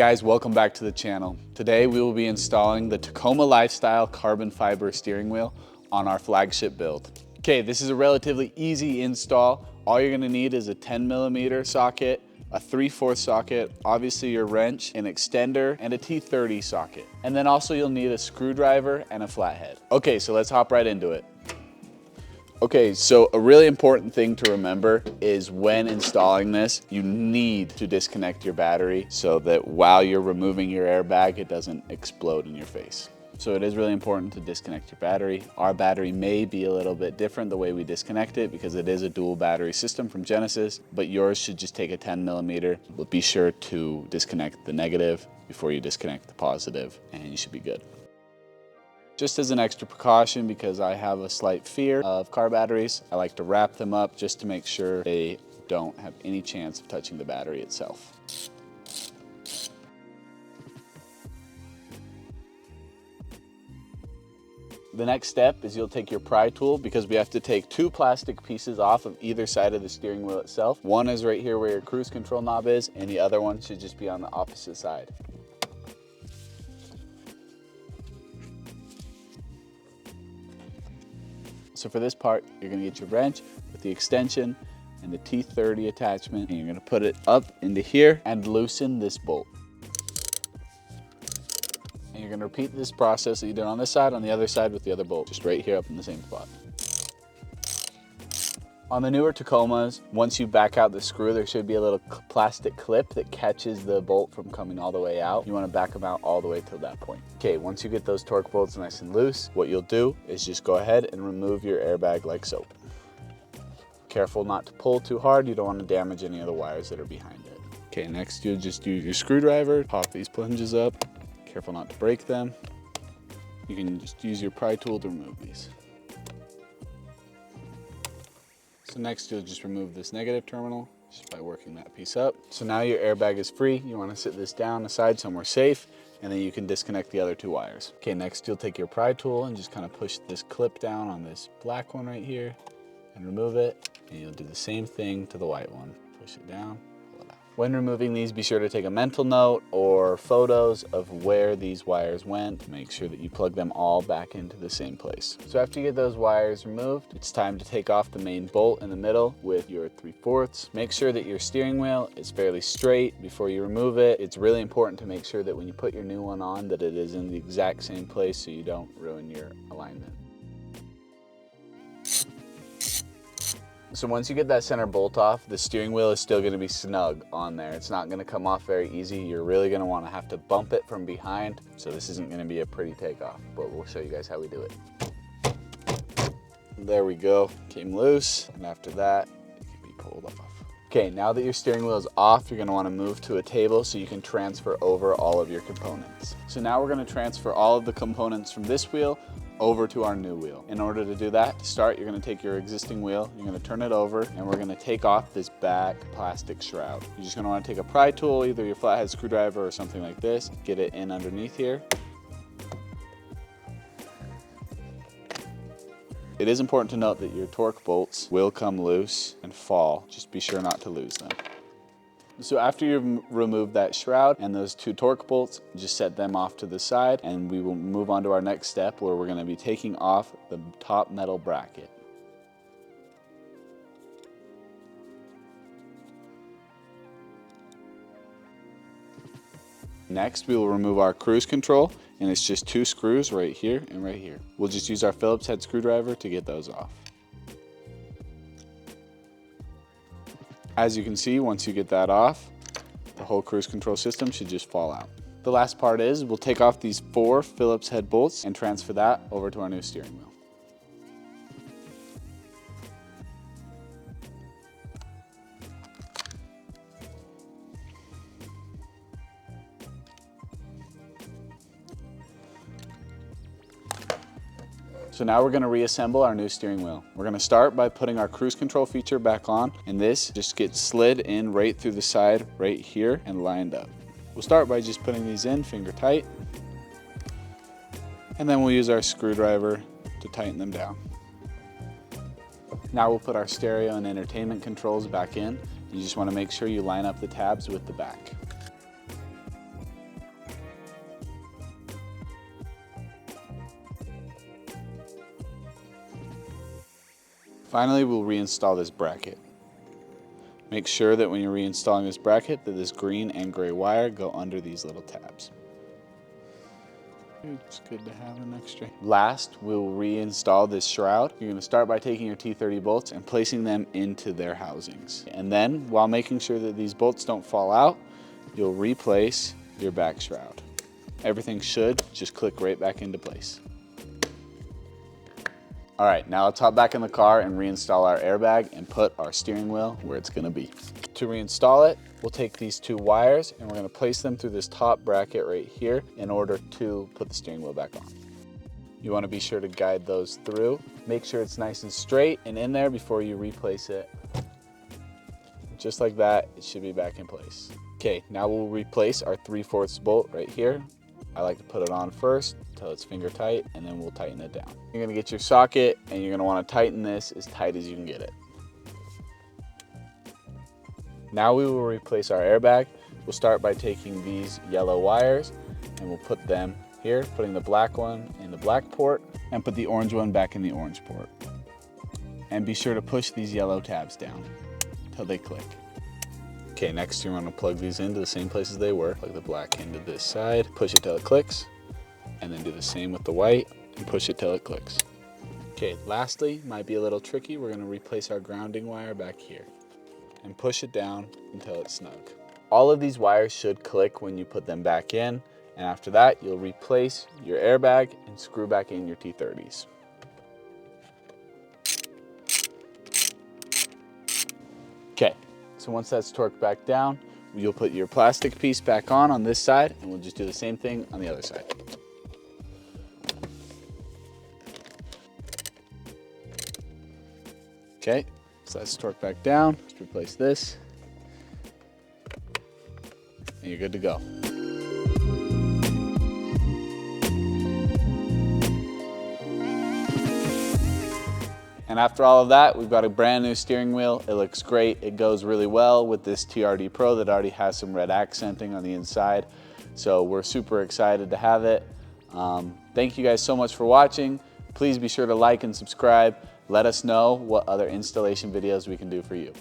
guys, welcome back to the channel. Today we will be installing the Tacoma Lifestyle carbon fiber steering wheel on our flagship build. Okay, this is a relatively easy install. All you're gonna need is a 10mm socket, a 3/4 socket, obviously your wrench, an extender, and a T30 socket. And then also you'll need a screwdriver and a flathead. Okay, so let's hop right into it. Okay, so a really important thing to remember is when installing this, you need to disconnect your battery so that while you're removing your airbag, it doesn't explode in your face. So it is really important to disconnect your battery. Our battery may be a little bit different the way we disconnect it because it is a dual battery system from Genesis, but yours should just take a 10mm. But be sure to disconnect the negative before you disconnect the positive, and you should be good. Just as an extra precaution, because I have a slight fear of car batteries, I like to wrap them up just to make sure they don't have any chance of touching the battery itself. The next step is you'll take your pry tool, because we have to take two plastic pieces off of either side of the steering wheel itself. One is right here where your cruise control knob is, and the other one should just be on the opposite side. So for this part, you're gonna get your wrench with the extension and the T30 attachment, and you're gonna put it up into here and loosen this bolt. And you're gonna repeat this process that you did on this side, on the other side with the other bolt, just right here up in the same spot. On the newer Tacomas, once you back out the screw, there should be a little plastic clip that catches the bolt from coming all the way out. You wanna back them out all the way till that point. Okay, once you get those torque bolts nice and loose, what you'll do is just go ahead and remove your airbag like so. Careful not to pull too hard. You don't wanna damage any of the wires that are behind it. Okay, next you'll just use your screwdriver, pop these flanges up. Careful not to break them. You can just use your pry tool to remove these. So next you'll just remove this negative terminal just by working that piece up. So now your airbag is free. You want to sit this down aside somewhere safe, and then you can disconnect the other two wires. Okay, next you'll take your pry tool and just kind of push this clip down on this black one right here and remove it. And you'll do the same thing to the white one. Push it down. When removing these, be sure to take a mental note or photos of where these wires went. Make sure that you plug them all back into the same place. So after you get those wires removed, it's time to take off the main bolt in the middle with your 3/4. Make sure that your steering wheel is fairly straight before you remove it. It's really important to make sure that when you put your new one on, that it is in the exact same place so you don't ruin your alignment. So once you get that center bolt off, the steering wheel is still going to be snug on there. It's not going to come off very easy. You're really going to want to have to bump it from behind. So this isn't going to be a pretty takeoff, but we'll show you guys how we do it. There we go. Came loose. And after that, it can be pulled off. Okay, now that your steering wheel is off, you're going to want to move to a table so you can transfer over all of your components. So now we're going to transfer all of the components from this wheel over to our new wheel. In order to do that, to start, you're going to take your existing wheel, you're going to turn it over, and we're going to take off this back plastic shroud. You're just going to want to take a pry tool, either your flathead screwdriver or something like this, get it in underneath here. It is important to note that your torque bolts will come loose and fall. Just be sure not to lose them. So after you've removed that shroud and those two torque bolts, just set them off to the side, and we will move on to our next step where we're going to be taking off the top metal bracket. Next, we will remove our cruise control, and it's just two screws right here and right here. We'll just use our Phillips head screwdriver to get those off. As you can see, once you get that off, the whole cruise control system should just fall out. The last part is we'll take off these 4 Phillips head bolts and transfer that over to our new steering wheel. So now we're going to reassemble our new steering wheel. We're going to start by putting our cruise control feature back on, and this just gets slid in right through the side right here and lined up. We'll start by just putting these in finger tight, and then we'll use our screwdriver to tighten them down. Now we'll put our stereo and entertainment controls back in. You just want to make sure you line up the tabs with the back. Finally, we'll reinstall this bracket. Make sure that when you're reinstalling this bracket that this green and gray wire go under these little tabs. It's good to have an extra. Last, we'll reinstall this shroud. You're gonna start by taking your T30 bolts and placing them into their housings. And then, while making sure that these bolts don't fall out, you'll replace your back shroud. Everything should just click right back into place. All right, now let's hop back in the car and reinstall our airbag and put our steering wheel where it's gonna be. To reinstall it, we'll take these two wires and we're gonna place them through this top bracket right here in order to put the steering wheel back on. You wanna be sure to guide those through. Make sure it's nice and straight and in there before you replace it. Just like that, it should be back in place. Okay, now we'll replace our 3/4 bolt right here. I like to put it on first until it's finger tight, and then we'll tighten it down. You're gonna get your socket, and you're gonna wanna tighten this as tight as you can get it. Now we will replace our airbag. We'll start by taking these yellow wires, and we'll put them here, putting the black one in the black port, and put the orange one back in the orange port. And be sure to push these yellow tabs down until they click. Okay, next you want to plug these into the same places they were. Plug the black into this side, push it till it clicks, and then do the same with the white and push it till it clicks. Okay, lastly, might be a little tricky, we're going to replace our grounding wire back here and push it down until it's snug. All of these wires should click when you put them back in, and after that you'll replace your airbag and screw back in your T30s. Okay. So once that's torqued back down, you'll put your plastic piece back on this side, and we'll just do the same thing on the other side. Okay, so that's torqued back down. Let's replace this, and you're good to go. And after all of that, we've got a brand new steering wheel. It looks great. It goes really well with this TRD Pro that already has some red accenting on the inside. So we're super excited to have it. Thank you guys so much for watching. Please be sure to like and subscribe. Let us know what other installation videos we can do for you.